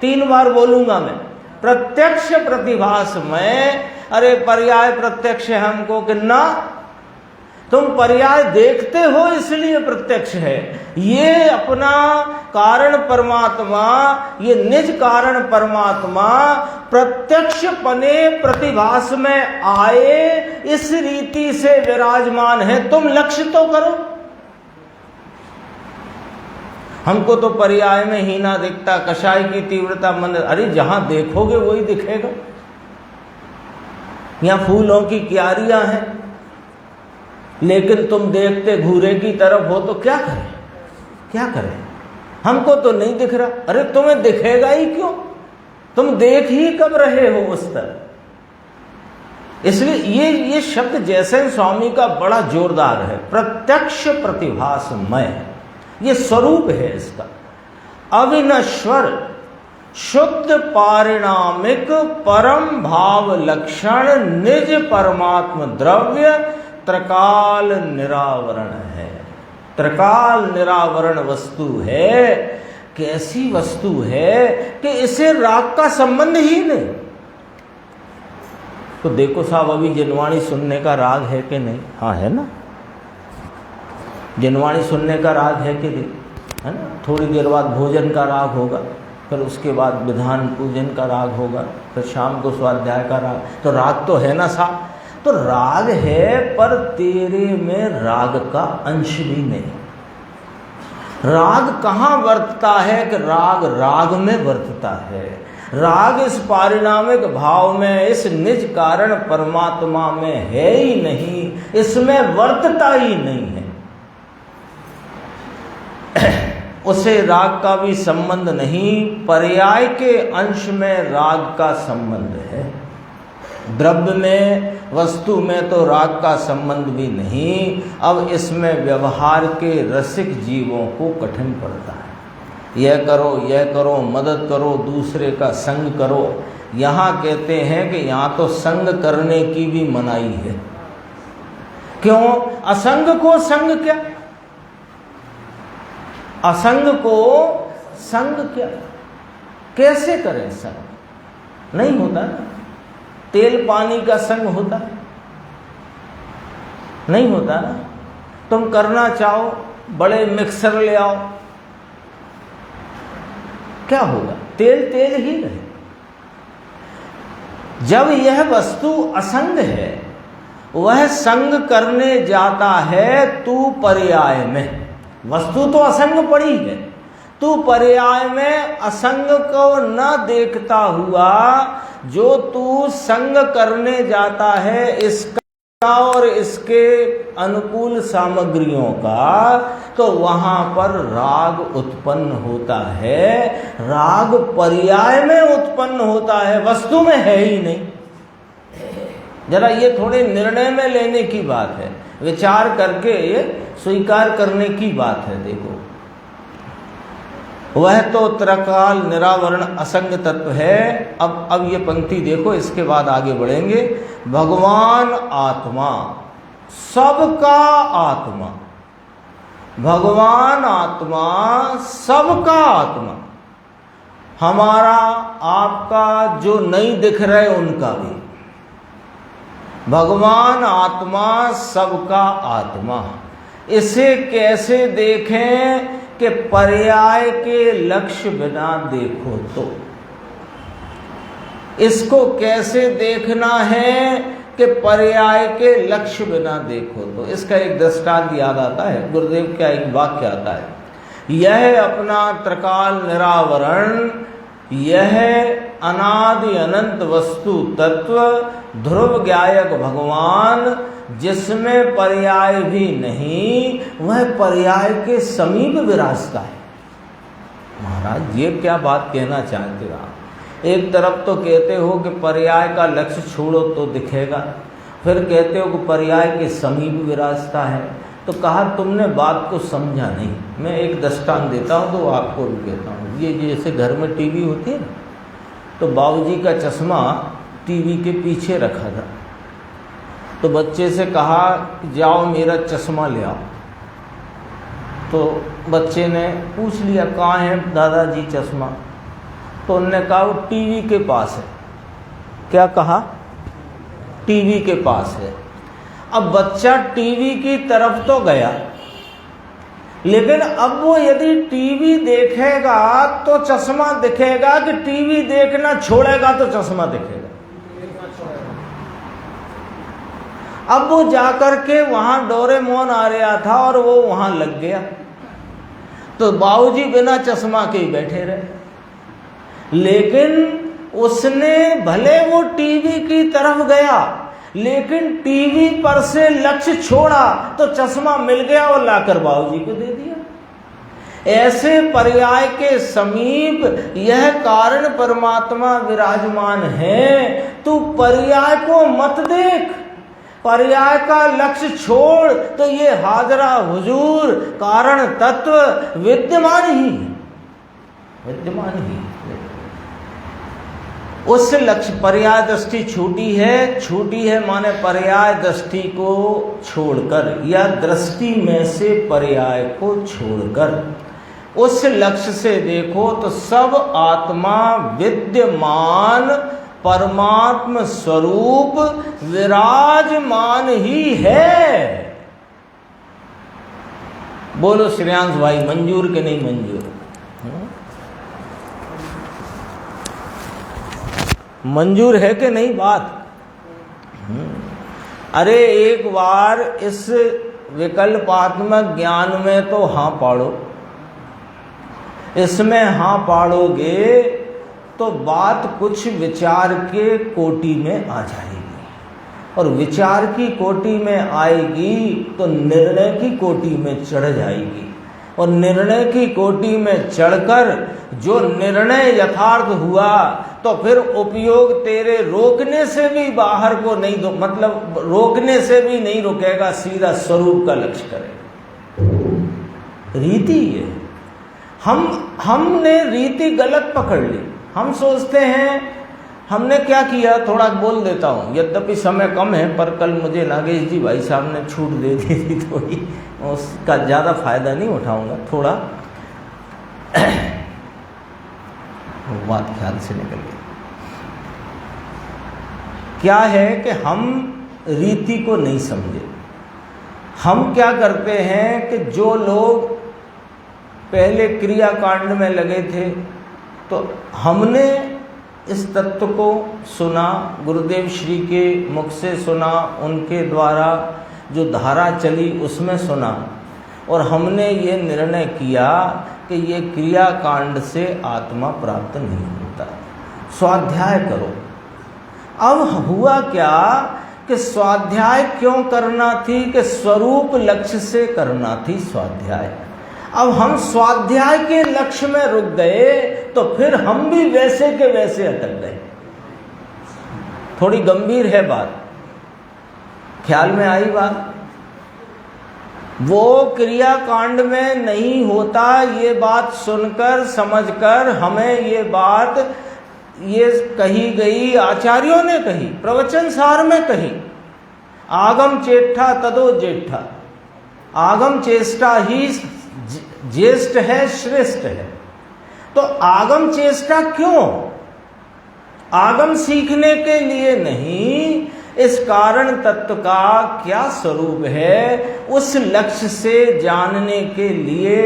3 बार बोलूंगा मैं, प्रत्यक्ष प्रतिभासमय। अरे पर्याय प्रत्यक्ष है हमको किन्ना, तुम पर्याय देखते हो इसलिए प्रत्यक्ष है। ये अपना कारण परमात्मा, ये निज कारण परमात्मा प्रत्यक्ष पने प्रतिभास में आए, इस रीति से विराजमान है। तुम लक्ष्य तो करो। हमको तो पर्याय में हीना दिखता, कषाय की तीव्रता मन, अरे जहां देखोगे वही दिखेगा। यहां फूलों की क्यारियां हैं, लेकिन तुम देखते घूरे की तरफ हो तो क्या करें, क्या करें? हमको तो नहीं दिख रहा। अरे तुम्हें दिखेगा ही क्यों, तुम देख ही कब रहे हो उस तरफ। इसलिए ये शब्द जैसे स्वामी का बड़ा जोरदार है, प्रत्यक्ष प्रतिभासमय, ये स्वरूप है इसका। अविनश्वर शुद्ध पारिणामिक परम भाव लक्षण निज परमात्म द्रव्य त्रिकाल निरावरण है। त्रिकाल निरावरण वस्तु है। कैसी वस्तु है कि इसे राग का संबंध ही नहीं। तो देखो साहब, अभी जिनवाणी सुनने का राग है कि नहीं? हाँ है ना, जिनवाणी सुनने का राग है कि नहीं, है ना। थोड़ी देर बाद भोजन का राग होगा, फिर उसके बाद विधान पूजन का राग होगा, फिर शाम को स्वाध्याय का राग। तो राग तो है ना साहब, तो राग है, पर तेरे में राग का अंश भी नहीं। राग कहाँ वर्तता है कि राग राग में वर्तता है। राग इस पारिणामिक भाव में, इस निज कारण परमात्मा में है ही नहीं, इसमें वर्तता ही नहीं है। उसे राग का भी संबंध नहीं, पर्याय के अंश में राग का संबंध है। द्रव्य में, वस्तु में तो राग का संबंध भी नहीं। अब इसमें व्यवहार के रसिक जीवों को कठिन पड़ता है। यह करो, मदद करो, दूसरे का संग करो। यहाँ कहते हैं कि यहाँ तो संग करने की भी मनाही है। क्यों? असंग को संग क्या, असंग को संग क्या, कैसे करें संग? नहीं होता ना। तेल पानी का संग होता है? नहीं होता ना। तुम करना चाहो, बड़े मिक्सर ले आओ, क्या होगा? तेल तेल ही रहे। जब यह वस्तु असंग है, वह संग करने जाता है तू पर्याय में। वस्तु तो असंग पड़ी है, तू पर्याय में असंग को न देखता हुआ जो तू संग करने जाता है इसका और इसके अनुकूल सामग्रियों का, तो वहां पर राग उत्पन्न होता है। राग पर्याय में उत्पन्न होता है, वस्तु में है ही नहीं। जरा ये थोड़े निर्णय में लेने की बात है, विचार करके ये स्वीकार करने की बात है। देखो, वह तो त्रिकाल निरावरण असंग तत्व है। अब ये पंक्ति देखो, इसके बाद आगे बढ़ेंगे। भगवान आत्मा, सबका आत्मा, भगवान आत्मा सबका आत्मा, हमारा आपका जो नहीं दिख रहे उनका भी। भगवान आत्मा सबका आत्मा, इसे कैसे देखें कि पर्याय के लक्ष्य बिना देखो तो। इसको कैसे देखना है कि पर्याय के लक्ष्य बिना देखो तो। इसका एक दृष्टांत याद आता है, गुरुदेव का एक वाक्य आता है। यह अपना त्रिकाल निरावरण, यह अनादि अनंत वस्तु तत्व ध्रुव ज्ञायक भगवान, जिसमें पर्याय भी नहीं, वह पर्याय के समीप विराजता है। महाराज ये क्या बात कहना चाहते आप? एक तरफ तो कहते हो कि पर्याय का लक्ष्य छोड़ो तो दिखेगा, फिर कहते हो कि पर्याय के समीप विराजता है। तो कहा तुमने बात को समझा नहीं। मैं एक दृष्टांत देता हूँ तो आपको भी कहता हूँ। ये जैसे घर में टीवी होती है ना, तो बाबूजी का चश्मा टीवी के पीछे रखा था। तो बच्चे से कहा जाओ मेरा चश्मा ले आओ। तो बच्चे ने पूछ लिया कहाँ है दादाजी चश्मा, तो उन्होंने कहा वो टीवी के पास है। क्या कहा? टीवी के पास है। अब बच्चा टीवी की तरफ तो गया, लेकिन अब वो यदि टीवी देखेगा तो चश्मा दिखेगा कि टीवी देखना छोड़ेगा तो चश्मा दिखेगा? अब वो जाकर के वहां डोरेमोन आ रहा था और वो वहां लग गया, तो बाबूजी बिना चश्मा के ही बैठे रहे। लेकिन उसने भले वो टीवी की तरफ गया, लेकिन टीवी पर से लक्ष्य छोड़ा तो चश्मा मिल गया और लाकर बाबूजी को दे दिया। ऐसे पर्याय के समीप यह कारण परमात्मा विराजमान है। तू पर्याय को मत देख, पर्याय का लक्ष्य छोड़, तो ये हाजरा हुजूर कारण तत्व विद्यमान ही उस लक्ष्य पर्याय दृष्टि छूटी है माने पर्याय दृष्टि को छोड़कर या दृष्टि में से पर्याय को छोड़कर उस लक्ष्य से देखो तो सब आत्मा विद्यमान परमात्म स्वरूप विराजमान ही है। बोलो श्रेयांश भाई, मंजूर के नहीं मंजूर? मंजूर है कि नहीं बात? अरे एक बार इस विकल्पात्मक ज्ञान में तो हाँ पाड़ो, इसमें हाँ पाड़ोगे तो बात कुछ विचार के कोटि में आ जाएगी, और विचार की कोटि में आएगी तो निर्णय की कोटि में चढ़ जाएगी, और निर्णय की कोटि में चढ़कर जो निर्णय यथार्थ हुआ तो फिर उपयोग तेरे रोकने से भी बाहर को नहीं दो, मतलब रोकने से भी नहीं रुकेगा, सीधा स्वरूप का लक्ष्य करे। रीति है, हमने रीति गलत पकड़ ली। हम सोचते हैं हमने क्या किया, थोड़ा बोल देता हूँ, यद्यपि समय कम है, पर कल मुझे नागेश जी भाई साहब ने छूट दे दी थी थोड़ी, उसका ज़्यादा फायदा नहीं उठाऊंगा, थोड़ा बात ख्याल से निकल गई। क्या है कि हम रीति को नहीं समझे। हम क्या करते हैं कि जो लोग पहले क्रिया कांड में लगे थे, तो हमने इस तत्व को सुना, गुरुदेव श्री के मुख से सुना, उनके द्वारा जो धारा चली उसमें सुना, और हमने ये निर्णय किया कि ये क्रिया कांड से आत्मा प्राप्त नहीं होता, स्वाध्याय करो। अब हुआ क्या कि स्वाध्याय क्यों करना थी, कि स्वरूप लक्ष्य से करना थी स्वाध्याय। अब हम स्वाध्याय के लक्ष्य में रुक गए तो फिर हम भी वैसे के वैसे अटक गए। थोड़ी गंभीर है बात, ख्याल में आई बात? वो क्रिया कांड में नहीं होता, ये बात सुनकर समझकर हमें ये बात ये कही गई, आचार्यों ने कही, प्रवचन सार में कही, आगम चेष्टा तदो जेष्ठा, आगम चेष्टा ही ज्येष्ठ है, श्रेष्ठ है। तो आगम चेष्टा क्यों? आगम सीखने के लिए नहीं, इस कारण तत्व का क्या स्वरूप है उस लक्ष्य से जानने के लिए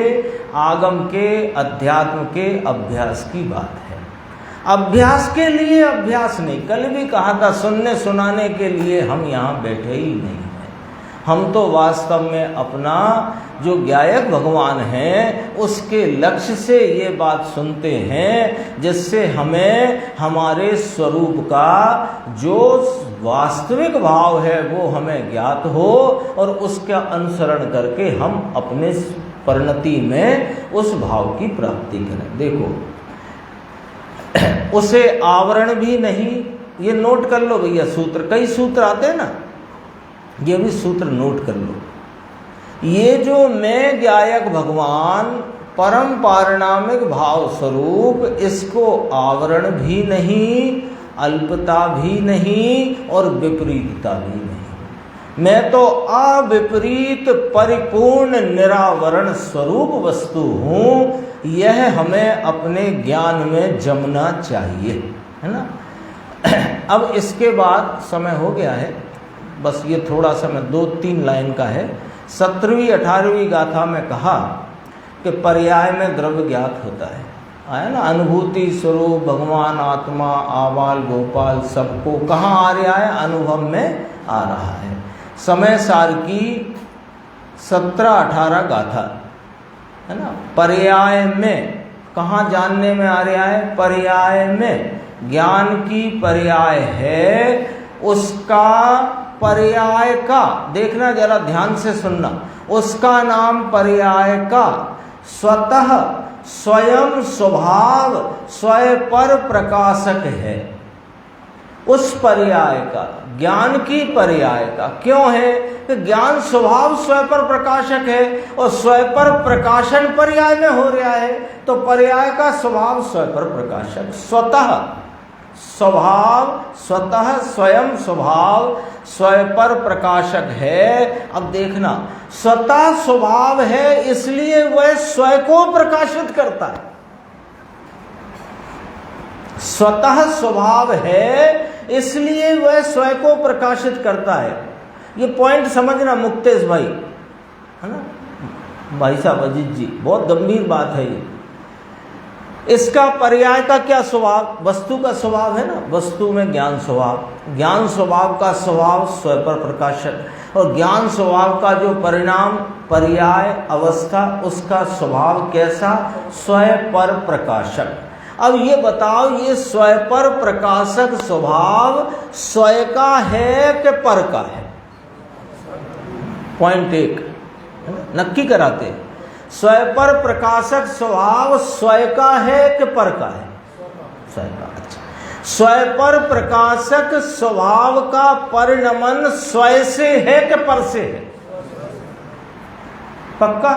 आगम के अध्यात्म के अभ्यास की बात है। अभ्यास के लिए अभ्यास नहीं, कल भी कहा था, सुनने सुनाने के लिए हम यहाँ बैठे ही नहीं हैं। हम तो वास्तव में अपना जो ज्ञायक भगवान हैं उसके लक्ष्य से ये बात सुनते हैं, जिससे हमें हमारे स्वरूप का जो वास्तविक भाव है वो हमें ज्ञात हो, और उसका अनुसरण करके हम अपने परिणति में उस भाव की प्राप्ति करें। देखो उसे आवरण भी नहीं, ये नोट कर लो भैया, सूत्र, कई सूत्र आते हैं ना, ये भी सूत्र नोट कर लो। ये जो मैं ज्ञायक भगवान परम पारिणामिक भाव स्वरूप, इसको आवरण भी नहीं, अल्पता भी नहीं और विपरीतता भी नहीं। मैं तो अविपरीत परिपूर्ण निरावरण स्वरूप वस्तु हूँ। यह हमें अपने ज्ञान में जमना चाहिए, है ना। अब इसके बाद समय हो गया है, बस ये थोड़ा सा मैं 2-3 लाइन का है। 17वीं 18वीं गाथा में कहा कि पर्याय में द्रव्य ज्ञात होता है, आया ना, अनुभूति स्वरूप भगवान आत्मा आबाल गोपाल सबको कहाँ आ रहा है, अनुभव में आ रहा है। समय सार की 17-18 गाथा, है ना। पर्याय में कहाँ जानने में आ रहा है, पर्याय में ज्ञान की पर्याय है, उसका पर्याय का, देखना जरा ध्यान से सुनना, उसका नाम पर्याय का स्वतः स्वयं स्वभाव स्वयं पर प्रकाशक है। उस पर्याय का, ज्ञान की पर्याय का क्यों है कि ज्ञान स्वभाव स्वयं पर प्रकाशक है और स्वयं पर प्रकाशन पर्याय में हो रहा है, तो पर्याय का स्वभाव स्वयं पर प्रकाशक, स्वतः स्वभाव, स्वतः स्वयं स्वभाव स्वयं पर प्रकाशक है। अब देखना, स्वतः स्वभाव है इसलिए वह स्वयं को प्रकाशित करता है। स्वतः स्वभाव है इसलिए वह स्वयं को प्रकाशित करता है। ये पॉइंट समझना मुक्तेश भाई, है ना, भाई साहब अजीत जी, बहुत गंभीर बात है ये। इसका पर्याय का क्या स्वभाव, वस्तु का स्वभाव है ना, वस्तु में ज्ञान स्वभाव, ज्ञान स्वभाव का स्वभाव स्वयं पर प्रकाशक, और ज्ञान स्वभाव का जो परिणाम पर्याय अवस्था, उसका स्वभाव कैसा, स्वयं पर प्रकाशक। अब ये बताओ, ये स्वयं पर प्रकाशक स्वभाव स्वयं का है कि पर का है? पॉइंट 1 नक्की कराते हैं, स्वयं पर प्रकाशक स्वभाव स्वयं का है कि पर का है? स्वयं का। अच्छा, स्वयं पर प्रकाशक स्वभाव का परिणमन स्वयं से है कि पर से है? पक्का?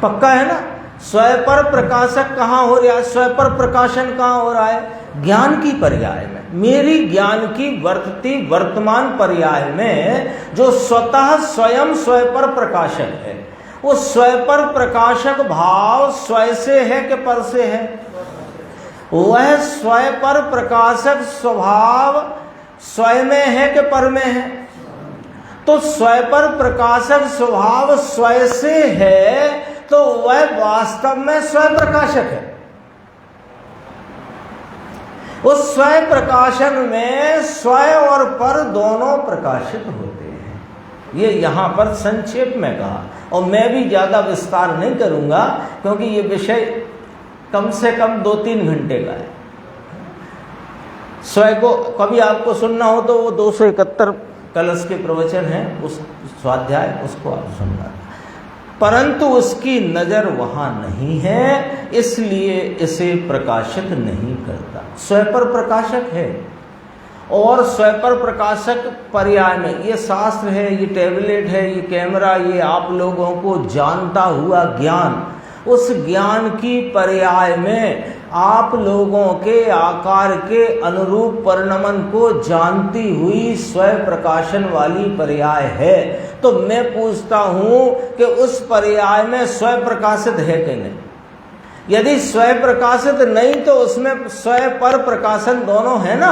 पक्का है ना। स्वयं पर प्रकाशक कहाँ हो रहा है, स्वयं पर प्रकाशन कहाँ हो रहा है? ज्ञान की पर्याय में, मेरी ज्ञान की वर्तती वर्तमान पर्याय में जो स्वतः स्वयं स्वयं पर प्रकाशक है, वो स्वयं पर प्रकाशक भाव स्वयं से है कि पर से है? वह स्वयं पर प्रकाशक स्वभाव स्वयं में है कि पर में है? तो स्वयं पर प्रकाशक स्वभाव स्वयं से है, तो वह वास्तव में स्वयं प्रकाशक है। उस स्वयं प्रकाशन में स्वयं और पर दोनों प्रकाशित होते हैं। ये यहां पर संक्षेप में कहा, और मैं भी ज्यादा विस्तार नहीं करूंगा क्योंकि ये विषय कम से कम 2-3 घंटे का है। स्वयं को कभी आपको सुनना हो तो वो 271 कलश के प्रवचन है, उस स्वाध्याय, उसको आप सुनना, परंतु उसकी नजर वहां नहीं है, इसलिए इसे प्रकाशित नहीं करता। स्वयं पर प्रकाशक है, और स्वयं पर प्रकाशक पर्याय में, ये शास्त्र है, ये टैबलेट है, ये कैमरा, ये आप लोगों को जानता हुआ ज्ञान, उस ज्ञान की पर्याय में आप लोगों के आकार के अनुरूप परिणमन को जानती हुई स्वयं प्रकाशन वाली पर्याय है। तो मैं पूछता हूं कि उस पर्याय में स्वयं प्रकाशित है कि नहीं? यदि स्वयं प्रकाशित नहीं तो उसमें स्वयं पर प्रकाशन दोनों है ना।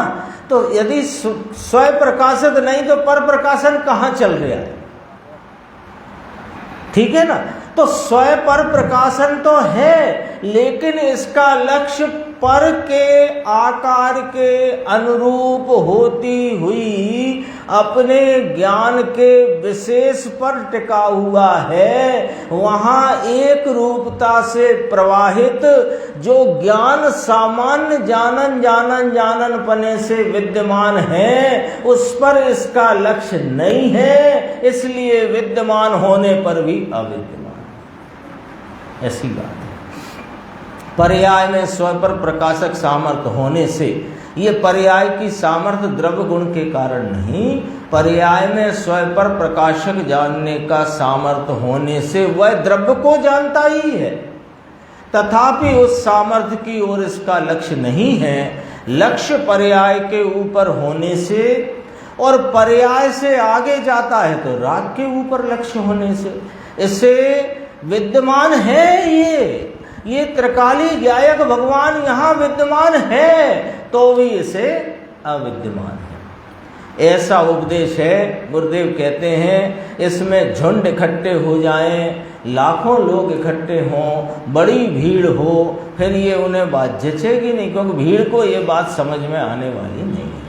तो यदि स्वयं प्रकाशित नहीं तो पर प्रकाशन कहाँ चल रहा है? ठीक है ना। तो स्वयं पर प्रकाशन तो है, लेकिन इसका लक्ष्य पर के आकार के अनुरूप होती हुई अपने ज्ञान के विशेष पर टिका हुआ है। वहाँ एक रूपता से प्रवाहित जो ज्ञान सामान्य जानन पने से विद्यमान है, उस पर इसका लक्ष्य नहीं है, इसलिए विद्यमान होने पर भी अविद्यमान, ऐसी बात है। पर्याय में स्व पर प्रकाशक सामर्थ्य होने से, ये पर्याय की सामर्थ्य द्रव्य गुण के कारण नहीं, पर्याय में स्व पर प्रकाशक जानने का सामर्थ्य होने से वह द्रव्य को जानता ही है। तथापि उस सामर्थ्य की ओर इसका लक्ष्य नहीं है। लक्ष्य पर्याय के ऊपर होने से और पर्याय से आगे जाता है तो राग के ऊपर लक्ष्य होने से इसे विद्यमान है। ये त्रिकाली ज्ञायक भगवान यहाँ विद्यमान है तो भी इसे अविद्यमान है। ऐसा उपदेश है। गुरुदेव कहते हैं इसमें झुंड इकट्ठे हो जाएं, लाखों लोग इकट्ठे हों, बड़ी भीड़ हो, फिर ये उन्हें बात जचेगी नहीं, क्योंकि भीड़ को ये बात समझ में आने वाली नहीं है।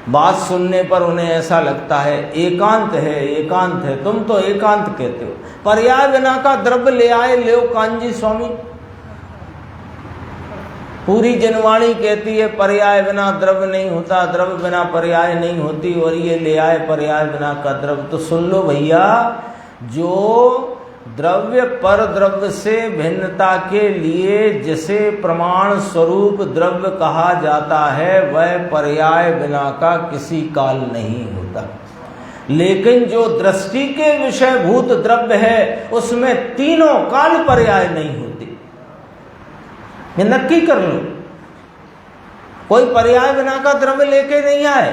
बात सुनने पर उन्हें ऐसा लगता है एकांत है, एकांत है। तुम तो एकांत कहते हो। पर्याय बिना का द्रव्य ले आए, ले कांजी स्वामी। पूरी जनवाणी कहती है पर्याय बिना द्रव्य नहीं होता, द्रव्य बिना पर्याय नहीं होती, और ये ले आए पर्याय बिना का द्रव्य। तो सुन लो भैया, जो द्रव्य पर द्रव्य से भिन्नता के लिए जिसे प्रमाण स्वरूप द्रव्य कहा जाता है वह पर्याय बिना का किसी काल नहीं होता। लेकिन जो दृष्टि के विषयभूत द्रव्य है उसमें तीनों काल पर्याय नहीं होती। ये नक्की कर लो, कोई पर्याय बिना का द्रव्य लेके नहीं आए।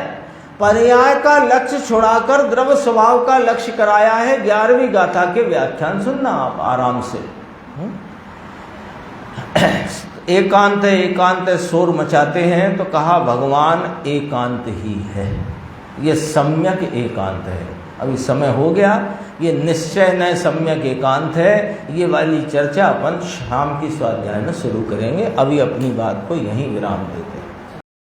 पर्याय का लक्ष्य छुड़ाकर द्रव्य स्वभाव का लक्ष्य कराया है। 11वीं गाथा के व्याख्यान सुनना आप आराम से। एकांत है, एकांत है, शोर मचाते हैं तो कहा भगवान एकांत ही है। ये सम्यक एकांत है। अभी समय हो गया, ये निश्चय न सम्यक एकांत है। ये वाली चर्चा अपन शाम की स्वाध्याय में शुरू करेंगे। अभी अपनी बात को यहीं विराम देते हैं।